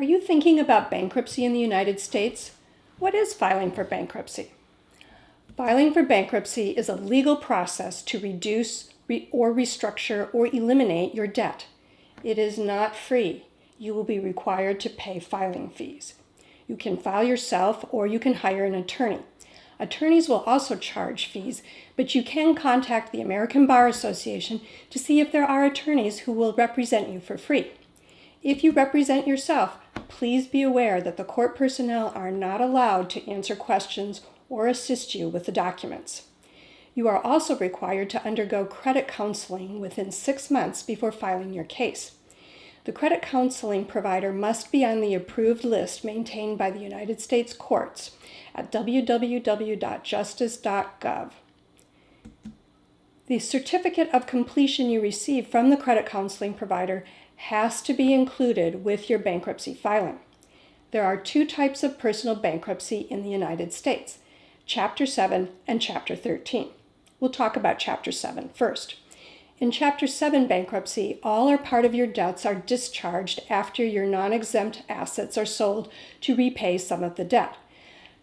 Are you thinking about bankruptcy in the United States? What is filing for bankruptcy? Filing for bankruptcy is a legal process to reduce or restructure or eliminate your debt. It is not free. You will be required to pay filing fees. You can file yourself or you can hire an attorney. Attorneys will also charge fees, but you can contact the American Bar Association to see if there are attorneys who will represent you for free. If you represent yourself, please be aware that the court personnel are not allowed to answer questions or assist you with the documents. You are also required to undergo credit counseling within 6 months before filing your case. The credit counseling provider must be on the approved list maintained by the United States courts at www.justice.gov. The certificate of completion you receive from the credit counseling provider has to be included with your bankruptcy filing. There are 2 types of personal bankruptcy in the United States, Chapter 7 and Chapter 13. We'll talk about Chapter 7 first. In Chapter 7 bankruptcy, all or part of your debts are discharged after your non-exempt assets are sold to repay some of the debt.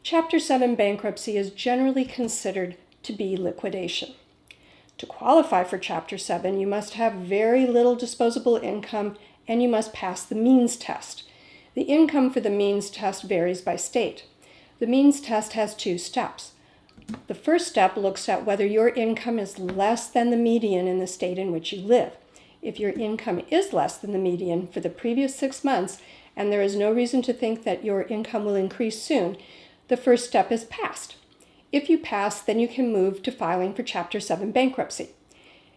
Chapter 7 bankruptcy is generally considered to be liquidation. To qualify for Chapter 7, you must have very little disposable income and you must pass the means test. The income for the means test varies by state. The means test has 2 steps. The first step looks at whether your income is less than the median in the state in which you live. If your income is less than the median for the previous 6 months and there is no reason to think that your income will increase soon, the first step is passed. If you pass, then you can move to filing for Chapter 7 bankruptcy.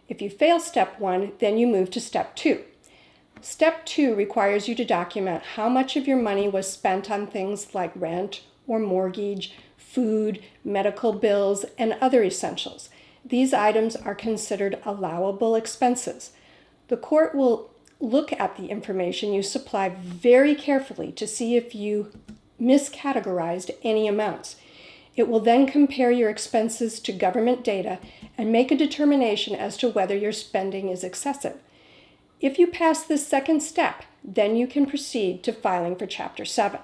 If you fail Step 1, then you move to Step 2. Step 2 requires you to document how much of your money was spent on things like rent or mortgage, food, medical bills, and other essentials. These items are considered allowable expenses. The court will look at the information you supply very carefully to see if you miscategorized any amounts. It will then compare your expenses to government data and make a determination as to whether your spending is excessive. If you pass this second step, then you can proceed to filing for Chapter 7.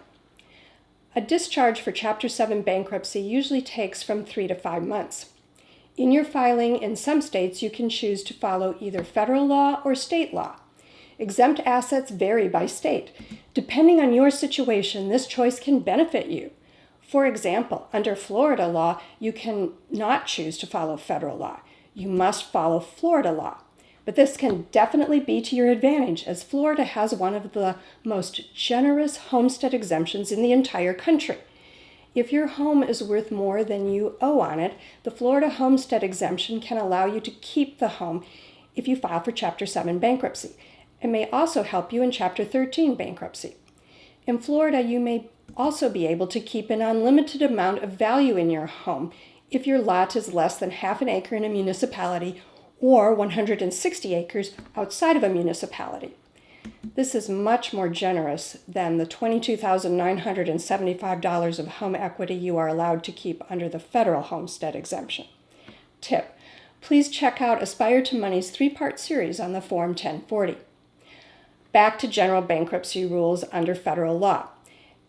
A discharge for Chapter 7 bankruptcy usually takes from 3 to 5 months. In your filing, in some states, you can choose to follow either federal law or state law. Exempt assets vary by state. Depending on your situation, this choice can benefit you. For example, under Florida law, you can not choose to follow federal law. You must follow Florida law. But this can definitely be to your advantage, as Florida has one of the most generous homestead exemptions in the entire country. If your home is worth more than you owe on it, the Florida homestead exemption can allow you to keep the home if you file for Chapter 7 bankruptcy. It may also help you in Chapter 13 bankruptcy. In Florida, you may also be able to keep an unlimited amount of value in your home if your lot is less than half an acre in a municipality or 160 acres outside of a municipality. This is much more generous than the $22,975 of home equity you are allowed to keep under the federal homestead exemption. Tip: please check out Aspire to Money's 3-part series on the Form 1040. Back to general bankruptcy rules under federal law.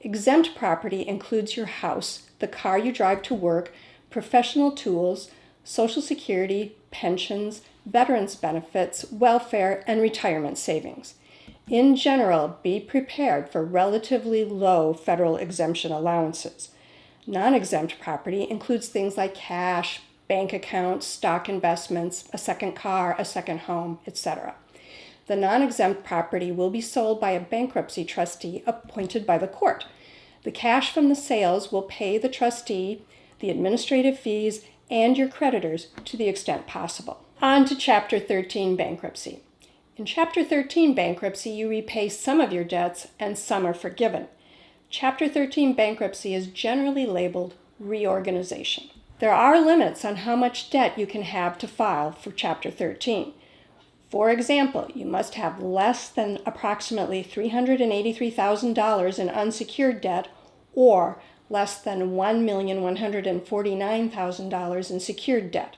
Exempt property includes your house, the car you drive to work, professional tools, Social Security, pensions, veterans benefits, welfare, and retirement savings. In general, be prepared for relatively low federal exemption allowances. Non-exempt property includes things like cash, bank accounts, stock investments, a second car, a second home, etc. The non-exempt property will be sold by a bankruptcy trustee appointed by the court. The cash from the sales will pay the trustee, the administrative fees, and your creditors to the extent possible. On to Chapter 13 bankruptcy. In Chapter 13 bankruptcy, you repay some of your debts and some are forgiven. Chapter 13 bankruptcy is generally labeled reorganization. There are limits on how much debt you can have to file for Chapter 13. For example, you must have less than approximately $383,000 in unsecured debt or less than $1,149,000 in secured debt.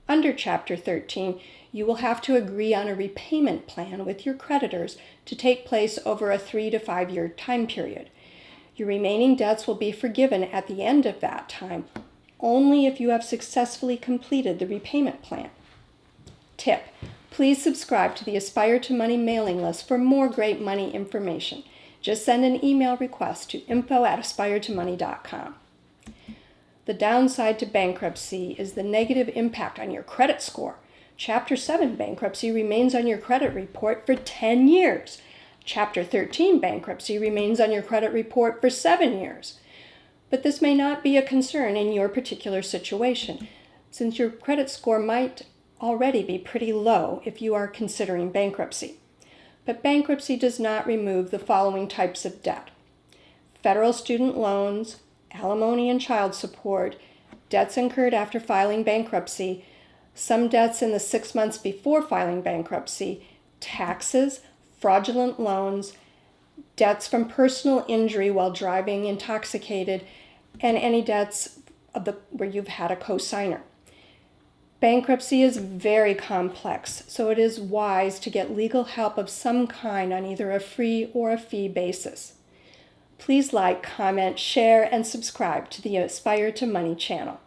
Under Chapter 13, you will have to agree on a repayment plan with your creditors to take place over a 3 to 5 year time period. Your remaining debts will be forgiven at the end of that time, only if you have successfully completed the repayment plan. Tip: please subscribe to the Aspire to Money mailing list for more great money information. Just send an email request to info@aspiretommoney.com. The downside to bankruptcy is the negative impact on your credit score. Chapter 7 bankruptcy remains on your credit report for 10 years. Chapter 13 bankruptcy remains on your credit report for 7 years. But this may not be a concern in your particular situation, since your credit score might already be pretty low if you are considering bankruptcy. But bankruptcy does not remove the following types of debt: federal student loans, alimony and child support, debts incurred after filing bankruptcy, some debts in the 6 months before filing bankruptcy, taxes, fraudulent loans, debts from personal injury while driving intoxicated, and any debts where you've had a co-signer. Bankruptcy is very complex, so it is wise to get legal help of some kind on either a free or a fee basis. Please like, comment, share, and subscribe to the Aspire to Money channel.